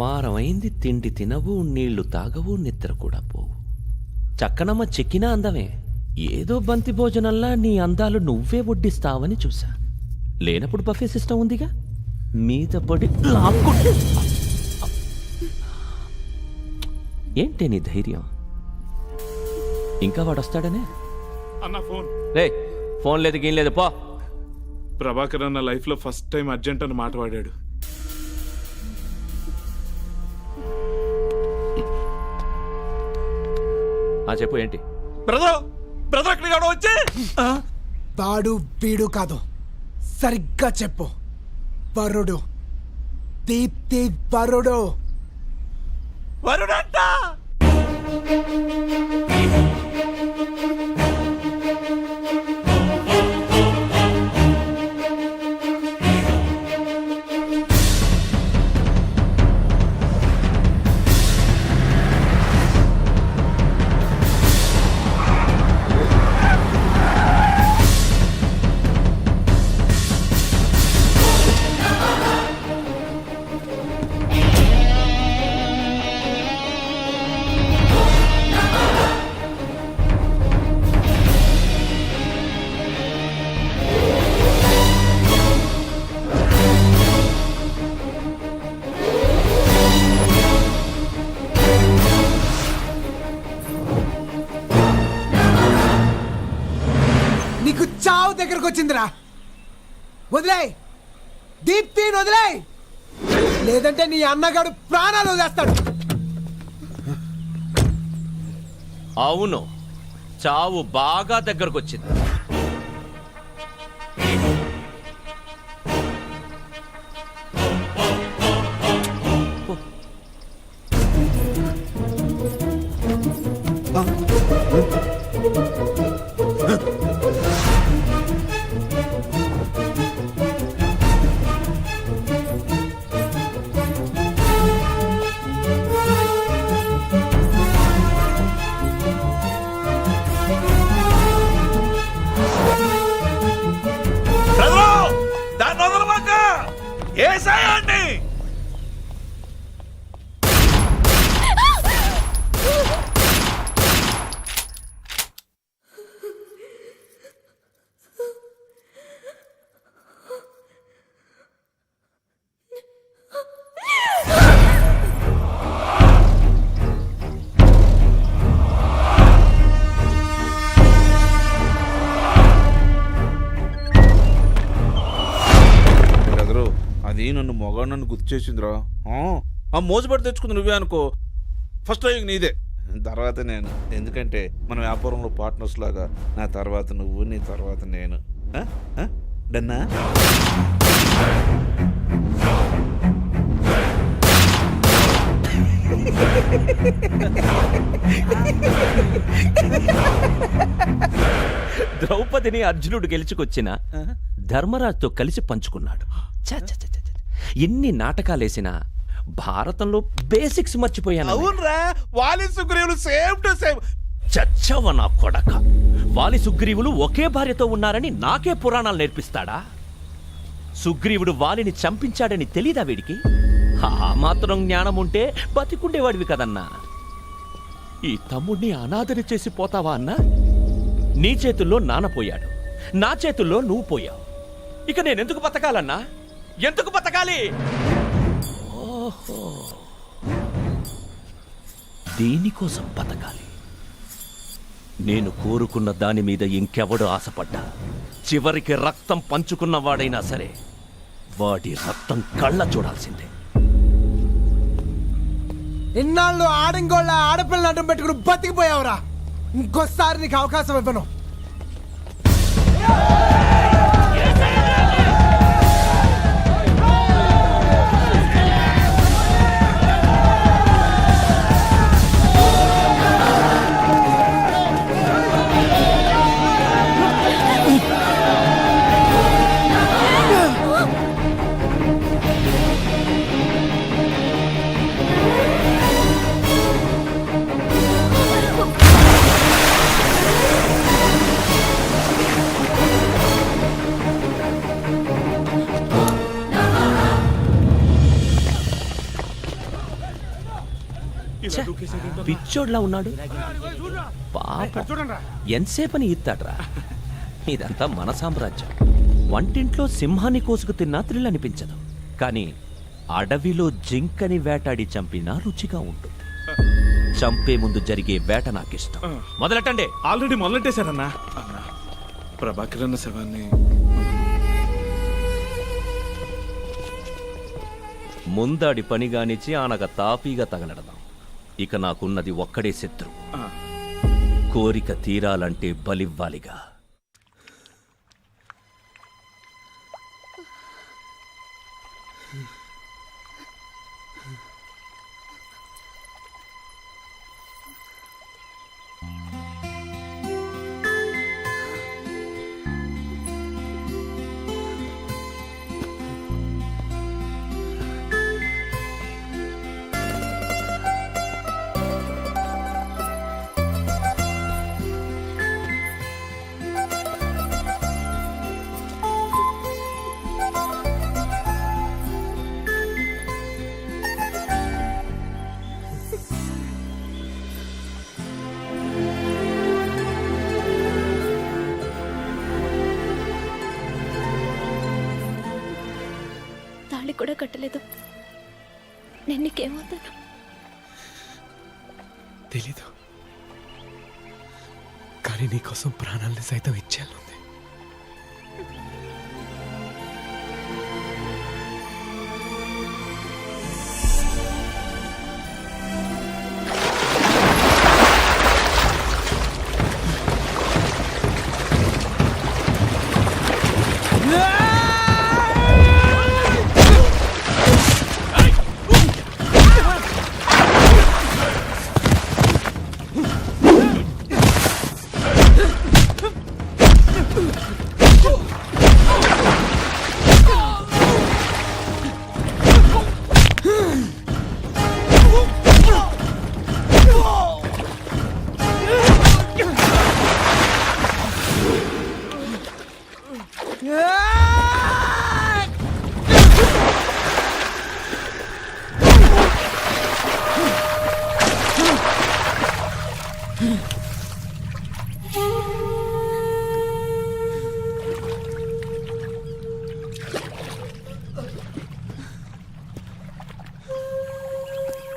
వారమైంది తిండి తినవు, నీళ్లు తాగవు, నిద్ర కూడా పోవు. చక్కనమ్మ చెక్కినా అందమే. ఏదో బంతి భోజనంలా నీ అందాలు నువ్వే వడ్డిస్తావని చూసా. లేనప్పుడు బఫే సిస్టమ్ ఉందిగా, మీద పడి లాక్కుంటే. ఏంటి నీ ధైర్యం? ఇంకా వాడొస్తాడనే? అన్న ఫోన్. రే, ఫోన్ లేదు గీం లేదు, పో. ప్రభాకర్ అన్న లైఫ్ లో ఫస్ట్ టైం అర్జెంట్ అని మాట వాడాడు. చెప్పు ఏంటి? బ్రదర్ అక్కడ వచ్చే వాడు వీడు కాదు, సరిగ్గా చెప్పు. వరుడు, దీప్తి వరుడు. వరుడంట. నీకు చావు దగ్గరకు వచ్చిందిరా. వదిలే, దీప్తిని వదిలే, లేదంటే నీ అన్నగాడు ప్రాణాలు వదిలేస్తాడు. అవును, చావు బాగా దగ్గరకొచ్చింది. నన్ను మొగాడు నన్ను గుర్తు చేసిందిరా. ఆ మోసపడి తెచ్చుకుంది నువ్వే అనుకో. ఫస్ట్ డ్రైవింగ్ నీదే, తర్వాత నేను. ఎందుకంటే మన వ్యాపారంలో పార్ట్నర్స్ లాగా నా తర్వాత నువ్వు, నీ తర్వాత నేను. డన్నా? ద్రౌపదిని అర్జునుడు గెలుచుకొచ్చిన ధర్మరాజుతో కలిసి పంచుకున్నాడు. ఎన్ని నాటకాలేసినా భారతంలో బేసిక్స్ మర్చిపోయాను. అవునరా, వాలి సుగ్రీవులు సేమ్ టు సేమ్. చచ్చవ నా కొడక. వాలి సుగ్రీవులు ఒకే భార్యతో ఉన్నారని నాకే పురాణాలు నేర్పిస్తాడా? సుగ్రీవుడు వాలిని చంపించాడని తెలీదా వీడికి? ఆ మాత్రం జ్ఞానం ఉంటే బతికుండేవాడివి కదన్నా. ఈ తమ్ముడిని అనాథని చేసి పోతావా అన్నా? నీ చేతుల్లో నానపోయాడు, నా చేతుల్లో నువ్వు పోయావు. ఇక నేనెందుకు బతకాలన్నా? ఎందుకు బతకాలి? ఓహో, దీనికోసం బతకాలి. నేను కోరుకున్న దాని మీద ఇంకెవడు ఆశపడ్డా చివరికి రక్తం పంచుకున్నవాడైనా సరే వాడి రక్తం కళ్ళ చూడాల్సిందే. ఇన్నాళ్ళు ఆడంగోళ్ళ ఆడపిల్లని అడ్డం పెట్టుకుని బతికిపోయావురా. ఇంకోసారి నీకు అవకాశం ఇవ్వను. ఛ, పిచ్చోడ్లా ఉన్నాడు పాపం. ఎంతసేపని ఇస్తాడ్రా. ఇదంతా మన సామ్రాజ్యం. వంటింట్లో సింహాన్ని కోసుకు తిన్నా థ్రిల్ అనిపించదు, కానీ అడవిలో జింకని వేటాడి చంపినా రుచిగా ఉంటుంది. చంపే ముందు జరిగే వేట నాకిష్టం. మొదలెట్టండి. ఆల్రెడీ మొదలెట్టేశారన్నా. అన్నా, ప్రభాకర్ అన్న శవాన్ని ముందాడి పని గానిచి ఆనగ తాపీగా తగలడదాం. ఇక నాకున్నది ఒక్కడే శత్రు. కోరిక తీరాలంటే బలివ్వాలిగా. తాళి కూడా కట్టలేదు. నేను నీకేమవుతాను తెలీదు, కానీ నీకోసం ప్రాణాలను సైతం ఇచ్చేయాలి.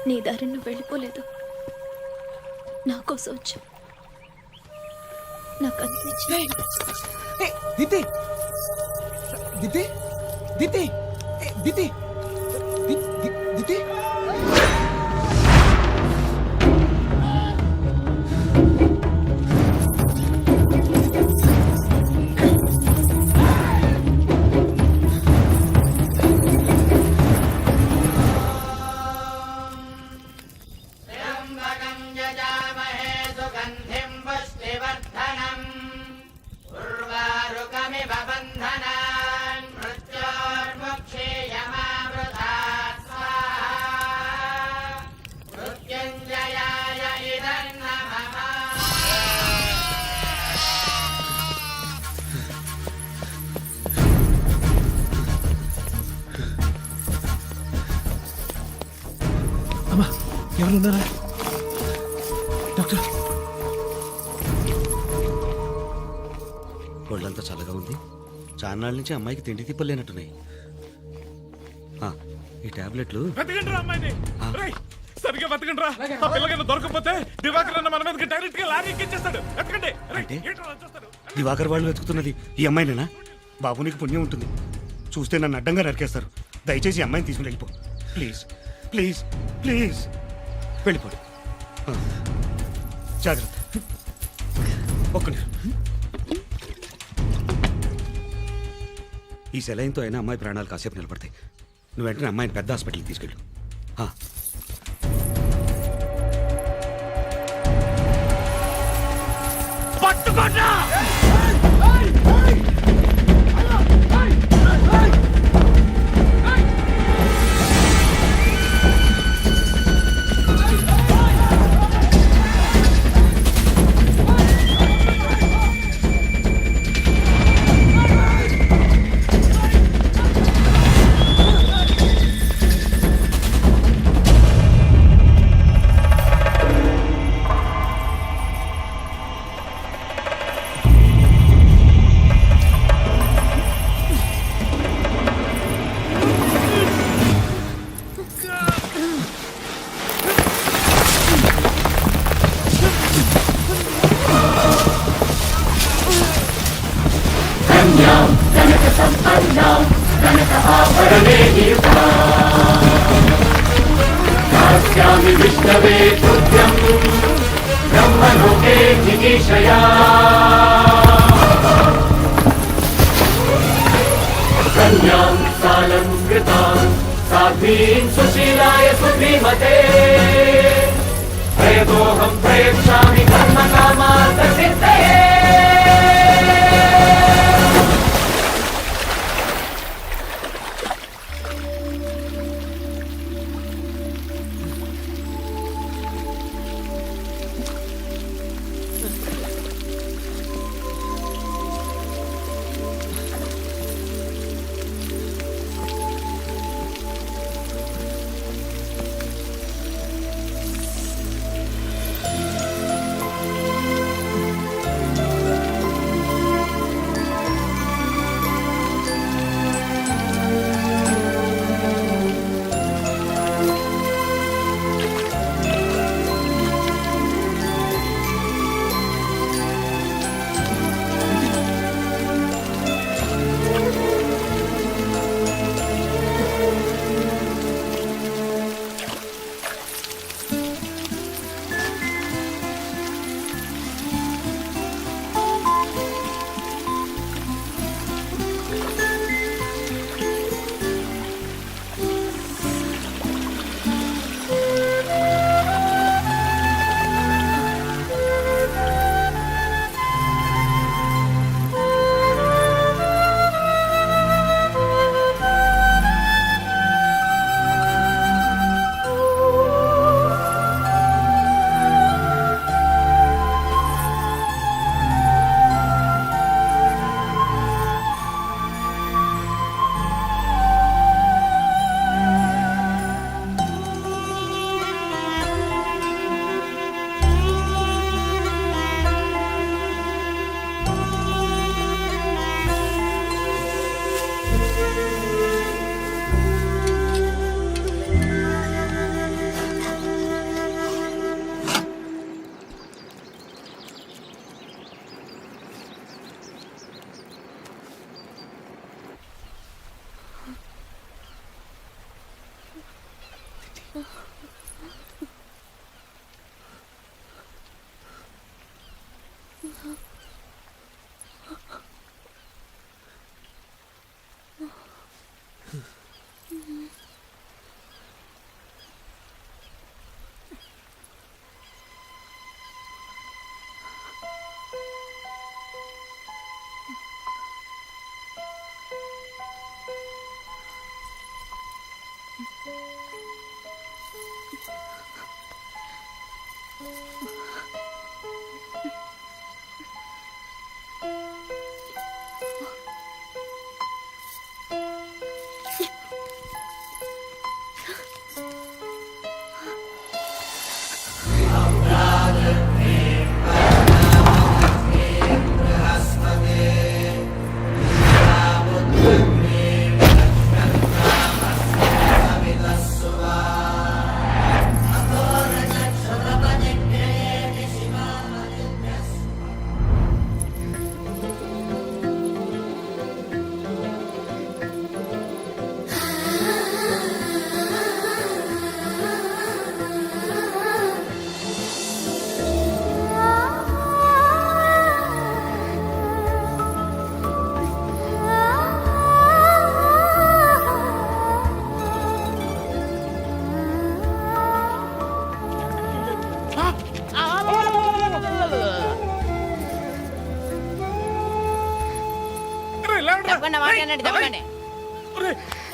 నీ దారి నువ్వు వెళ్ళిపోలేదు, నా కోసం వచ్చా. నాకు అనిపించింది. దితి దితి దితి దితి దితి అమ్మా, ఎవరు ఉన్నారా? డాక్టర్, ఒళ్ళంతా చల్లగా ఉంది. చాన్నాళ్ళ నుంచి అమ్మాయికి తిండి తిప్పలేనట్టున్నాయి. ఈ టాబ్లెట్లు వెతకండి రా అమ్మాయిని. రేయ్, సరిగ్గా వెతకండి రా. ఆ పిల్లకన్నా దొరకకపోతే దివాకర్ అన్న మన మీదకి డైరెక్ట్ గా లారీ ఎక్కించేస్తాడు. వెతకండి. రేయ్, అంటే? ఏంట్రా అలా చూస్తారు? దివాకర్ వాళ్ళు వెతుకుతున్నది ఈ అమ్మాయినేనా? బాబు నీకు పుణ్యం ఉంటుంది, చూస్తే నన్ను అడ్డంగా నరికేస్తారు. దయచేసి ఈ అమ్మాయిని తీసుకుని వెళ్ళిపో ప్లీజ్ ప్లీజ్ ప్లీజ్. వెళ్ళిపోడు. జాగ్రత్త. ఒక్క నిమిషం. ఈ సెలైన్తో అయినా అమ్మాయి ప్రాణాలు కాసేపు నిలబడతాయి. నువ్వు వెంటనే అమ్మాయిని పెద్ద హాస్పిటల్కి తీసుకెళ్ళు. పట్టుకోండి.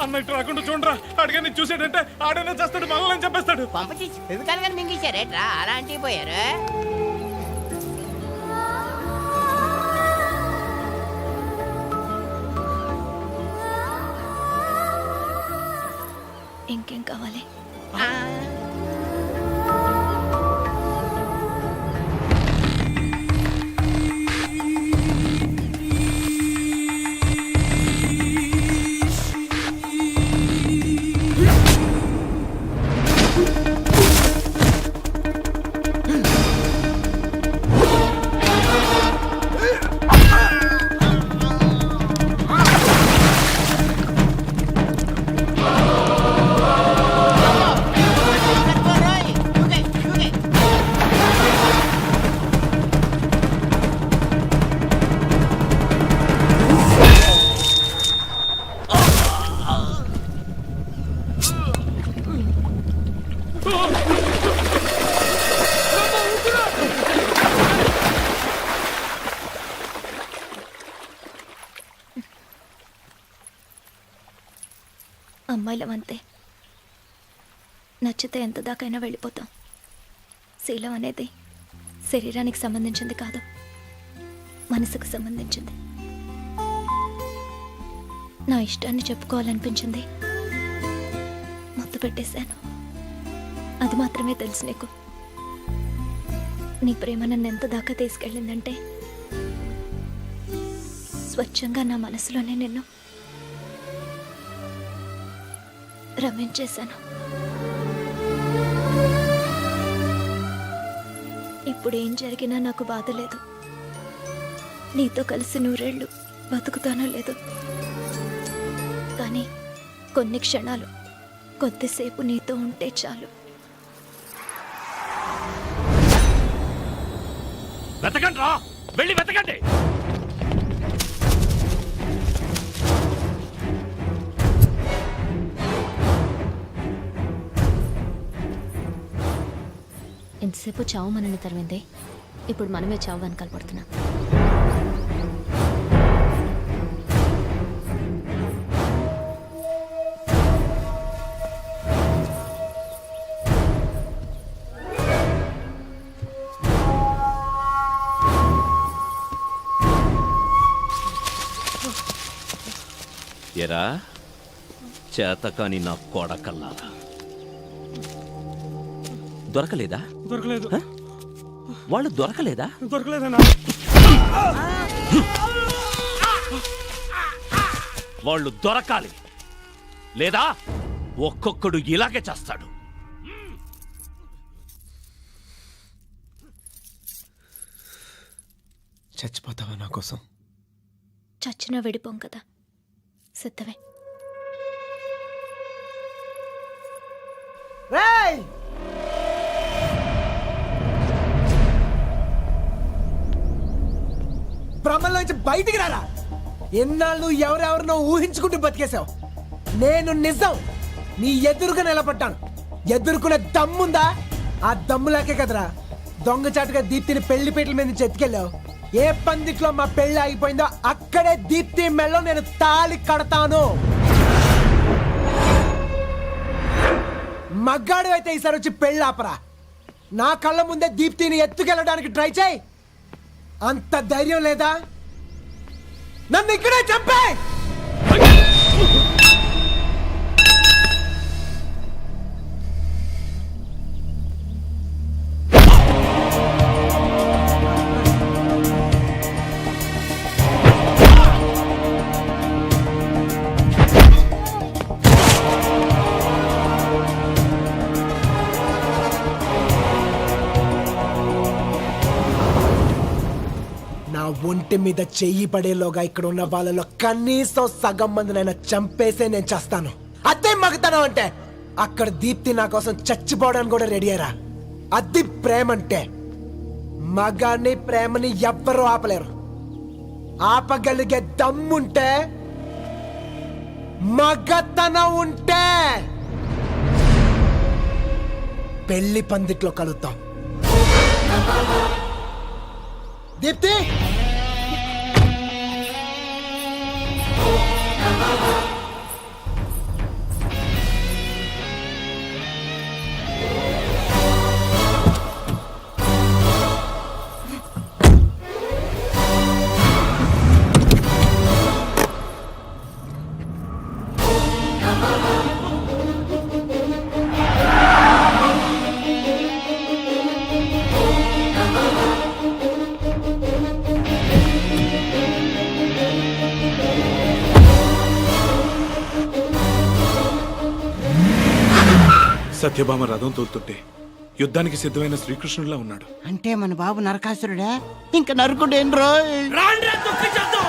అన్న ఇటు రాకుండా చూడరా, అడిగాని చూసాడంటే ఆడైనా చేస్తాడు, మనల్ని చెప్పేస్తాడు. పంపచి ఎందుకనగా మింగిచ్చారేట్రా అలాంటివి పోయారు. ఇంకేం కావాలి? అమ్మాయిలం అంతే, నచ్చితే ఎంత దాకైనా వెళ్ళిపోతాం. శీలం అనేది శరీరానికి సంబంధించింది కాదు, మనసుకు సంబంధించింది. నా ఇష్టాన్ని చెప్పుకోవాలనిపించింది, మొత్తం పెట్టేశాను. అది మాత్రమే తెలుసు నీకు. నీ ప్రేమ నన్ను ఎంత దాకా తీసుకెళ్ళిందంటే స్వచ్ఛంగా నా మనసులోనే నిన్ను రమించేశాను. ఇప్పుడు ఏం జరిగినా నాకు బాధ లేదు. నీతో కలిసి 100 ఏళ్ళు బతుకుతానో లేదు, కానీ కొన్ని క్షణాలు కొద్దిసేపు నీతో ఉంటే చాలు. వెతకండి రా, వెళ్ళి వెతకండి. ఎంతసేపు చావు మనల్ని తరిమిందే, ఇప్పుడు మనమే చావు వెనకాల పడుతున్నాం. ఎరా చేతకాని నా కొడకల్లారా, దొరకలేదా? దొరకలేదు. హ? వాళ్ళు దొరకలేదా? దొరకలేదన్నా. వాళ్ళు దొరకాలి, లేదా ఒక్కొక్కడు ఇలాగే చేస్తాడు. చచ్చిపోతావా నా కోసం? చచ్చినా విడిపోం కదా, సిద్ధమే. రేయ్ భ్రమంలోంచి బయటికి రారా. ఎన్నాళ్ళు ఎవరెవరినో ఊహించుకుంటూ బతికేశావు. నేను నిజం నీ ఎదురుగా నిలబడ్డాను. ఎదుర్కొనే దమ్ముందా? ఆ దమ్ములాకే కదరా దొంగచాటుగా దీప్తిని పెళ్లి పీటల మీద నుంచి ఎత్తుకెళ్ళావు. ఏ పందిట్లో మా పెళ్లి ఆగిపోయిందో అక్కడే దీప్తి మెళ్ళో నేను తాళి కడతాను. మగ్గాడు అయితే ఈసారి వచ్చి పెళ్ళి ఆపరా. నా కళ్ళ ముందే దీప్తిని ఎత్తుకెళ్ళడానికి ట్రై చేయి. అంత ధైర్యం లేదా? నన్ను ఇక్కడే చంపే. నా ఒంటి మీద చెయ్యి పడేలోగా ఇక్కడ ఉన్న వాళ్ళలో కనీసం సగం మందినైనా చంపేసే నేను చేస్తాను. అదే మగతనం అంటే. అక్కడ దీప్తి నా కోసం చచ్చిపోవడానికి కూడా రెడీ అయ్యారా. అది ప్రేమంటే. మగాన్ని ప్రేమని ఎవ్వరూ ఆపలేరు. ఆపగలిగే దమ్ముంటే, మగతనం ఉంటే పెళ్లి పందిట్లో కలుద్దాం. దీప్తి సత్యభామ రథం తోలుతుంటే యుద్ధానికి సిద్ధమైన శ్రీకృష్ణుడిలా ఉన్నాడు. అంటే మన బాబు నరకాసురుడా? ఇంకా నరుకుడేంట్రో. రాండ్రా దుఃఖించొద్దు.